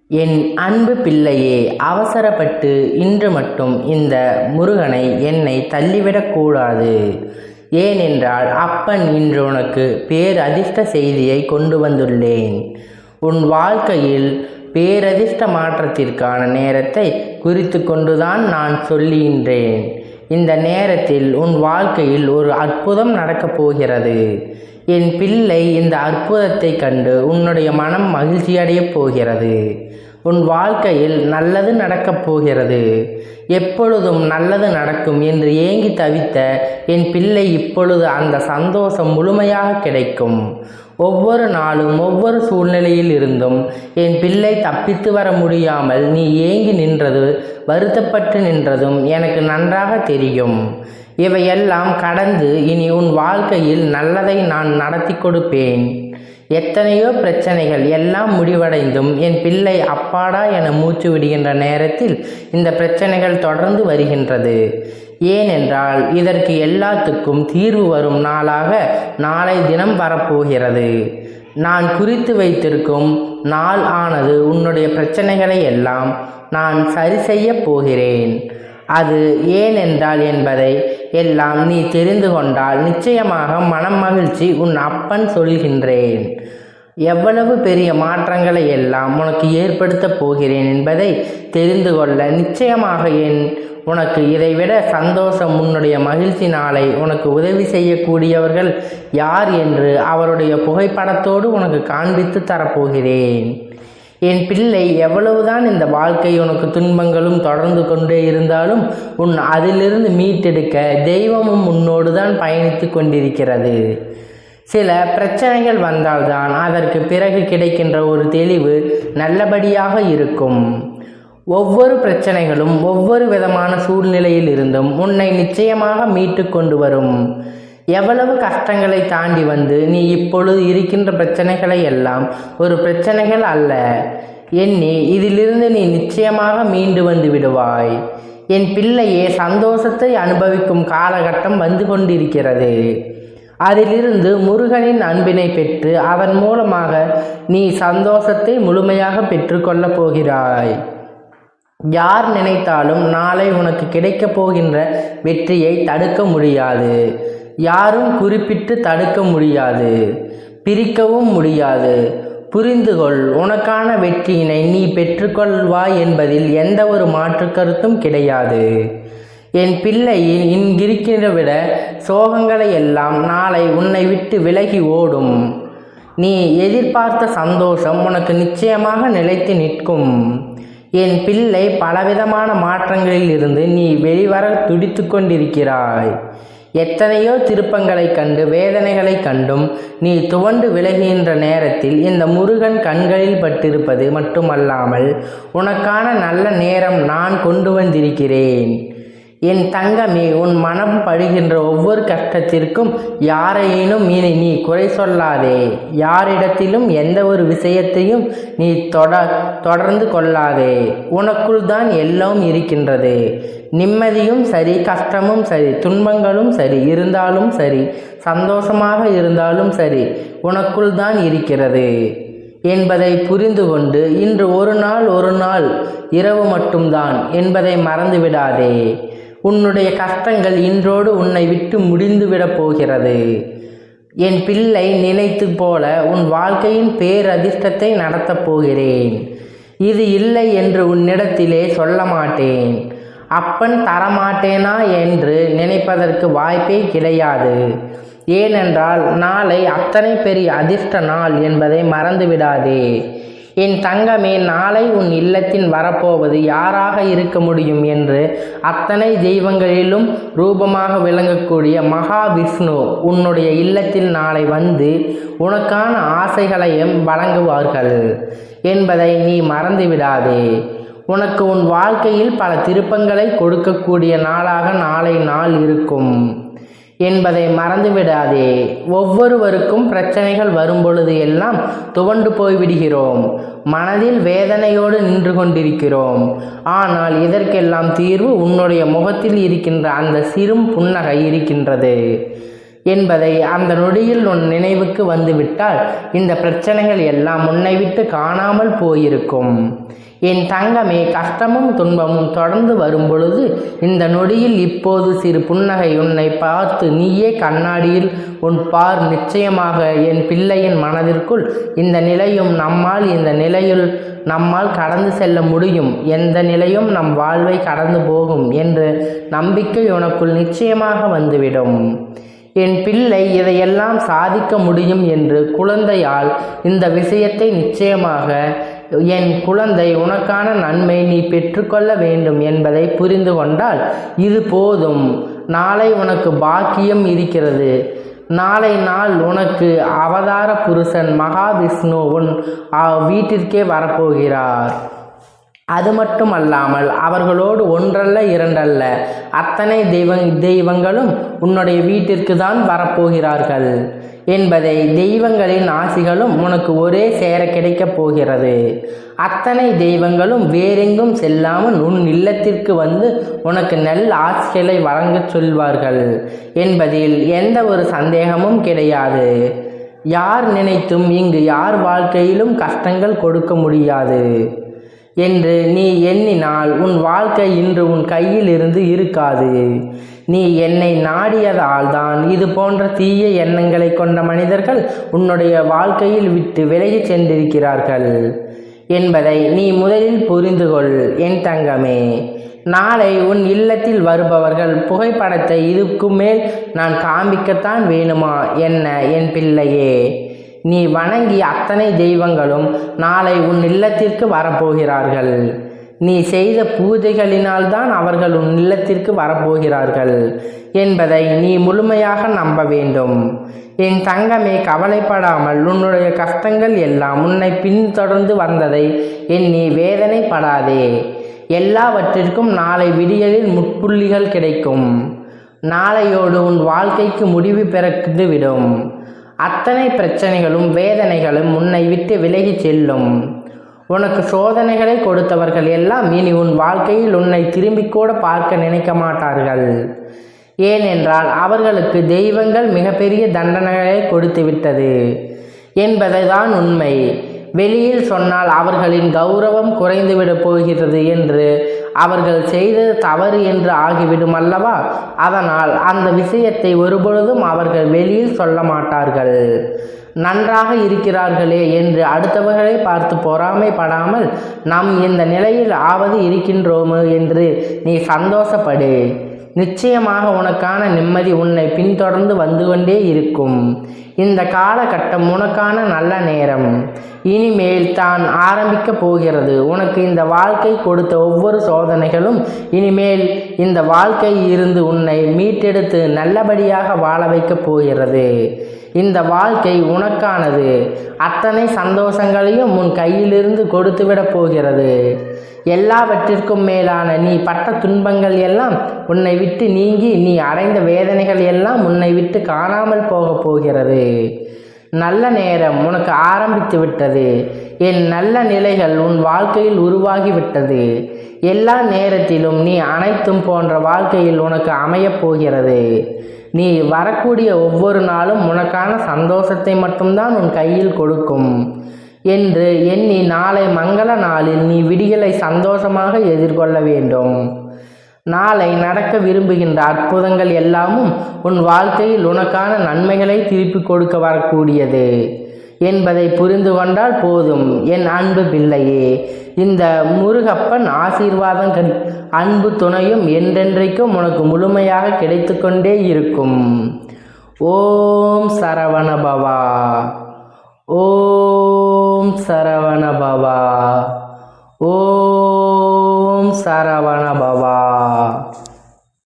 என் அன்பு பிள்ளையே, அவசரப்பட்டு இன்று மட்டும் இந்த முருகனை என்னை தள்ளிவிடக்கூடாது. ஏனென்றால் அப்பன் இன்று உனக்கு பேரதிர்ஷ்ட செய்தியை கொண்டு வந்துள்ளேன். உன் வாழ்க்கையில் பேரதிர்ஷ்ட மாற்றத்திற்கான நேரத்தை குறித்து கொண்டுதான் நான் சொல்லுகின்றேன். இந்த நேரத்தில் உன் வாழ்க்கையில் ஒரு அற்புதம் நடக்கப் போகிறது. என் பிள்ளை, இந்த அற்புதத்தை கண்டு உன்னுடைய மனம் மகிழ்ச்சியடையப் போகிறது. உன் வாழ்க்கையில் நல்லது நடக்கப் போகிறது. எப்பொழுதும் நல்லது நடக்கும் என்று ஏங்கி தவித்த என் பிள்ளை, இப்பொழுது அந்த சந்தோஷம் முழுமையாக கிடைக்கும். ஒவ்வொரு நாளும் ஒவ்வொரு சூழ்நிலையில் இருந்தும் என் பிள்ளை தப்பித்து வர முடியாமல் நீ ஏங்கி நின்றது, வருத்தப்பட்டு நின்றதும் எனக்கு நன்றாக தெரியும். இவையெல்லாம் கடந்து இனி உன் வாழ்க்கையில் நல்லதை நான் நடத்தி கொடுப்பேன். எத்தனையோ பிரச்சனைகள் எல்லாம் முடிவடைந்தும் என் பிள்ளை அப்பாடா என மூச்சு விடுகின்ற நேரத்தில் இந்த பிரச்சனைகள் தொடர்ந்து வருகின்றது. ஏனென்றால் இதற்கு எல்லாத்துக்கும் தீர்வு வரும் நாளாக நாளை தினம் வரப்போகிறது. நான் குறித்து வைத்திருக்கும் நாள் ஆனது உன்னுடைய பிரச்சனைகளை எல்லாம் நான் சரி செய்ய போகிறேன். அது ஏனென்றால் என்பதை எல்லாம் நீ தெரிந்து கொண்டால் நிச்சயமாக மனம் மகிழ்ச்சி உன் அப்பன் சொல்கின்றேன். எவ்வளவு பெரிய மாற்றங்களை எல்லாம் உனக்கு ஏற்படுத்தப் போகிறேன் என்பதை தெரிந்து கொள்ள நிச்சயமாக உனக்கு இதைவிட சந்தோஷம், உன்னுடைய மகிழ்ச்சி நாளை உனக்கு உதவி செய்யக்கூடியவர்கள் யார் என்று அவருடைய புகைப்படத்தோடு உனக்கு காண்பித்து தரப்போகிறேன். என் பிள்ளை, எவ்வளவுதான் இந்த வாழ்க்கை உனக்கு துன்பங்களும் தொடர்ந்து கொண்டே இருந்தாலும் உன் அதிலிருந்து மீட்டெடுக்க தெய்வமும் உன்னோடு தான் பயணித்து கொண்டிருக்கிறது. சில பிரச்சனைகள் வந்தால்தான் அதற்கு பிறகு கிடைக்கின்ற ஒரு தெளிவு நல்லபடியாக இருக்கும். ஒவ்வொரு பிரச்சனைகளும் ஒவ்வொரு விதமான சூழ்நிலையில் இருந்தும் உன்னை நிச்சயமாக மீட்டு கொண்டு வரும். எவ்வளவு கஷ்டங்களை தாண்டி வந்து நீ இப்பொழுது இருக்கின்ற பிரச்சனைகளை எல்லாம் ஒரு பிரச்சனைகள் அல்ல எண்ணி இதிலிருந்து நீ நிச்சயமாக மீண்டு வந்து விடுவாய். என் பிள்ளையே, சந்தோஷத்தை அனுபவிக்கும் காலகட்டம் வந்து கொண்டிருக்கிறது. அதிலிருந்து முருகனின் அன்பினை பெற்று அதன் மூலமாக நீ சந்தோஷத்தை முழுமையாக பெற்றுக்கொள்ளப் போகிறாய். யார் நினைத்தாலும் நாளை உனக்கு கிடைக்கப் போகின்ற வெற்றியை தடுக்க முடியாது. யாரும் குறிப்பிட்டு தடுக்க முடியாது, பிரிக்கவும் முடியாது. புரிந்துகொள், உனக்கான வெற்றியினை நீ பெற்றுக்கொள்வாய் என்பதில் எந்த ஒரு மாற்று கருத்தும் கிடையாது. என் பிள்ளையின் இங்கிருக்கிற விட சோகங்களை எல்லாம் நாளை உன்னை விட்டு விலகி ஓடும். நீ எதிர்பார்த்த சந்தோஷம் உனக்கு நிச்சயமாக நிலைத்து நிற்கும். என் பிள்ளை, பலவிதமான மாற்றங்களில் இருந்து நீ வெளிவர துடித்து கொண்டிருக்கிறாய். எத்தனையோ திருப்பங்களை கண்டு வேதனைகளை கண்டும் நீ துவண்டு விலகுகின்ற நேரத்தில் இந்த முருகன் கண்களில் பட்டிருப்பது மட்டுமல்லாமல் உனக்கான நல்ல நேரம் நான் கொண்டு வந்திருக்கிறேன். என் தங்கமே, உன் மனம் படுகின்ற ஒவ்வொரு கஷ்டத்திற்கும் யாரையேனும் நீ குறை சொல்லாதே. யாரிடத்திலும் எந்த ஒரு விஷயத்தையும் நீ தொடர்ந்து கொள்ளாதே. உனக்குள் தான் எல்லாம் இருக்கின்றது. நிம்மதியும் சரி, கஷ்டமும் சரி, துன்பங்களும் சரி இருந்தாலும் சரி, சந்தோஷமாக இருந்தாலும் சரி, உனக்குள் தான் இருக்கிறது என்பதை புரிந்து கொண்டு இன்று ஒரு நாள் இரவு மட்டும்தான் என்பதை மறந்துவிடாதே. உன்னுடைய கஷ்டங்கள் இன்றோடு உன்னை விட்டு முடிந்துவிடப் போகிறது. என் பிள்ளை, நினைத்து போல உன் வாழ்க்கையின் பேரதிர்ஷ்டத்தை நடத்தப் போகிறேன். இது இல்லை என்று உன்னிடத்திலே சொல்ல மாட்டேன். அப்பன் தரமாட்டேனா என்று நினைப்பதற்கு வாய்ப்பே கிடையாது. ஏனென்றால் நாளை அத்தனை பெரிய அதிர்ஷ்ட நாள் என்பதை மறந்துவிடாதே. என் தங்கமே, நாளை உன் இல்லத்தின் வரப்போவது யாராக இருக்க முடியும் என்று அத்தனை தெய்வங்களிலும் ரூபமாக விளங்கக்கூடிய மகாவிஷ்ணு உன்னுடைய இல்லத்தில் நாளை வந்து உனக்கான ஆசைகளையும் வழங்குவார்கள் என்பதை நீ மறந்துவிடாதே. உனக்கு உன் வாழ்க்கையில் பல திருப்பங்களை கொடுக்கக்கூடிய நாளாக நாளை நாள் இருக்கும் என்பதை மறந்துவிடாதே. ஒவ்வொருவருக்கும் பிரச்சனைகள் வரும்பொழுது எல்லாம் துவண்டு போய்விடுகிறோம். மனதில் வேதனையோடு நின்று கொண்டிருக்கிறோம். ஆனால் இதற்கெல்லாம் தீர்வு உன்னுடைய முகத்தில் இருக்கின்ற அந்த சிறு புன்னகை இருக்கின்றது. என்பதை அந்த நொடியில் உன் நினைவுக்கு வந்துவிட்டால் இந்த பிரச்சனைகள் எல்லாம் உன்னை விட்டு காணாமல் போயிருக்கும். என் தங்கமே, கஷ்டமும் துன்பமும் தொடர்ந்து வரும் பொழுது இந்த நொடியில் இப்போது சிறு புன்னகை உன்னை பார்த்து நீயே கண்ணாடியில் உன் பார். நிச்சயமாக என் பிள்ளையின் மனதிற்குள் இந்த நிலையும் நம்மால் கடந்து செல்ல முடியும், எந்த நிலையும் நம் வாழ்வை கடந்து போகும் என்ற நம்பிக்கை உனக்குள் நிச்சயமாக வந்துவிடும். என் பிள்ளை இதையெல்லாம் சாதிக்க முடியும் என்று குழந்தையால் இந்த விஷயத்தை நிச்சயமாக என் குழந்தை உனக்கான நன்மை நீ பெற்றுக்கொள்ள வேண்டும் என்பதை புரிந்து கொண்டால் இது போதும். நாளை உனக்கு பாக்கியம் இருக்கிறது. நாளை நாள் உனக்கு அவதார புருஷன் மகாவிஷ்ணு உன் வீட்டிற்கே வரப்போகிறார். அது மட்டுமல்லாமல் அவர்களோடு ஒன்றல்ல இரண்டல்ல அத்தனை தெய்வங்களும் உன்னுடைய வீட்டிற்கு தான் வரப்போகிறார்கள் என்பதை தெய்வங்களின் ஆசிகளும் உனக்கு ஒரே சேர கிடைக்கப் போகிறது. அத்தனை தெய்வங்களும் வேறெங்கும் செல்லாமல் உன் இல்லத்திற்கு வந்து உனக்கு நல்ல ஆசிகளை வழங்கச் சொல்வார்கள் என்பதில் எந்த ஒரு சந்தேகமும் கிடையாது. யார் நினைத்தும் இங்கு யார் வாழ்க்கையிலும் கஷ்டங்கள் கொடுக்க முடியாது என்று நீ எண்ணினால் உன் வாழ்க்கை இன்று உன் கையில் இருந்து இருக்காது. நீ என்னை நாடியதால் தான் இது போன்ற தீய எண்ணங்களை கொண்ட மனிதர்கள் உன்னுடைய வாழ்க்கையில் விட்டு விலகி சென்றிருக்கிறார்கள் என்பதை நீ முதலில் புரிந்து கொள் என் தங்கமே. நாளை உன் இல்லத்தில் வருபவர்கள் புகைப்படத்தை இதுக்கு மேல் நான் காண்பிக்கத்தான் வேணுமா என்ன என் பிள்ளையே? நீ வணங்கிய அத்தனை தெய்வங்களும் நாளை உன் இல்லத்திற்கு வரப்போகிறார்கள். நீ செய்த பூஜைகளினால்தான் அவர்கள் உன் இல்லத்திற்கு வரப்போகிறார்கள் என்பதை நீ முழுமையாக நம்ப வேண்டும். என் தங்கமே, கவலைப்படாமல் உன்னுடைய கஷ்டங்கள் எல்லாம் உன்னை பின்தொடர்ந்து வந்ததை எண்ணி வேதனைப்படாதே. எல்லாவற்றிற்கும் நாளை விடியலில் முட்புள்ளிகள் கிடைக்கும். நாளையோடு உன் வாழ்க்கைக்கு முடிவு பிறந்து விடும். அத்தனை பிரச்சனைகளும் வேதனைகளும் உன்னை விட்டு விலகி செல்லும். உனக்கு சோதனைகளை கொடுத்தவர்கள் எல்லாம் இனி உன் வாழ்க்கையில் உன்னை திரும்பி கூட பார்க்க நினைக்க மாட்டார்கள். ஏனென்றால் அவர்களுக்கு தெய்வங்கள் மிகப்பெரிய தண்டனைகளை கொடுத்து விட்டது என்பதுதான் உண்மை. வெளியில் சொன்னால் அவர்களின் கௌரவம் குறைந்துவிடப் போகிறது என்று அவர்கள் செய்தது தவறு என்று ஆகிவிடும் அல்லவா? அதனால் அந்த விஷயத்தை ஒருபொழுதும் அவர்கள் வெளியில் சொல்ல மாட்டார்கள். நன்றாக இருக்கிறார்களே என்று அடுத்தவர்களை பார்த்து பொறாமைப்படாமல் நாம் இந்த நிலையில் ஆவது இருக்கின்றோமோ என்று நீ சந்தோஷப்படு. நிச்சயமாக உனக்கான நிம்மதி உன்னை பின்தொடர்ந்து வந்து கொண்டே இருக்கும். இந்த காலகட்டம் உனக்கான நல்ல நேரம் இனிமேல் தான் ஆரம்பிக்கப் போகிறது. உனக்கு இந்த வாழ்க்கை கொடுத்த ஒவ்வொரு சோதனைகளும் இனிமேல் இந்த வாழ்க்கையில் இருந்து உன்னை மீட்டெடுத்து நல்லபடியாக வாழ வைக்கப் போகிறது. இந்த வாழ்க்கை உனக்கானது. அத்தனை சந்தோஷங்களையும் உன் கையிலிருந்து கொடுத்துவிடப் போகிறது. எல்லாவற்றிற்கும் மேலான நீ பட்ட துன்பங்கள் எல்லாம் உன்னை விட்டு நீங்கி நீ அடைந்த வேதனைகள் எல்லாம் உன்னை விட்டு காணாமல் போகப் போகிறது. நல்ல நேரம் உனக்கு ஆரம்பித்து விட்டது. என் நல்ல நிலைகள் உன் வாழ்க்கையில் உருவாகிவிட்டது. எல்லா நேரத்திலும் நீ அனைத்தும் போன்ற வாழ்க்கையில் உனக்கு அமையப் போகிறது. நீ வரக்கூடிய ஒவ்வொரு நாளும் உனக்கான சந்தோஷத்தை மட்டும்தான் உன் கையில் கொடுக்கும் என்று எண்ணி நாளை மங்கள நாளில் நீ விடியலை சந்தோஷமாக எதிர்கொள்ள வேண்டும். நாளை நடக்க விரும்புகின்ற அற்புதங்கள் எல்லாமும் உன் வாழ்க்கையில் உனக்கான நன்மைகளை திருப்பி கொடுக்க வரக்கூடியது என்பதை புரிந்து கொண்டால் போதும் என் அன்பு பிள்ளையே. இந்த முருகப்பன் ஆசீர்வாதங்கள் அன்பு துணையும் என்றென்றைக்கும் உனக்கு முழுமையாக கிடைத்து கொண்டே இருக்கும். ஓம் சரவண பவா. ஓம் சரவண பவா. ஓம் சரவண பவா.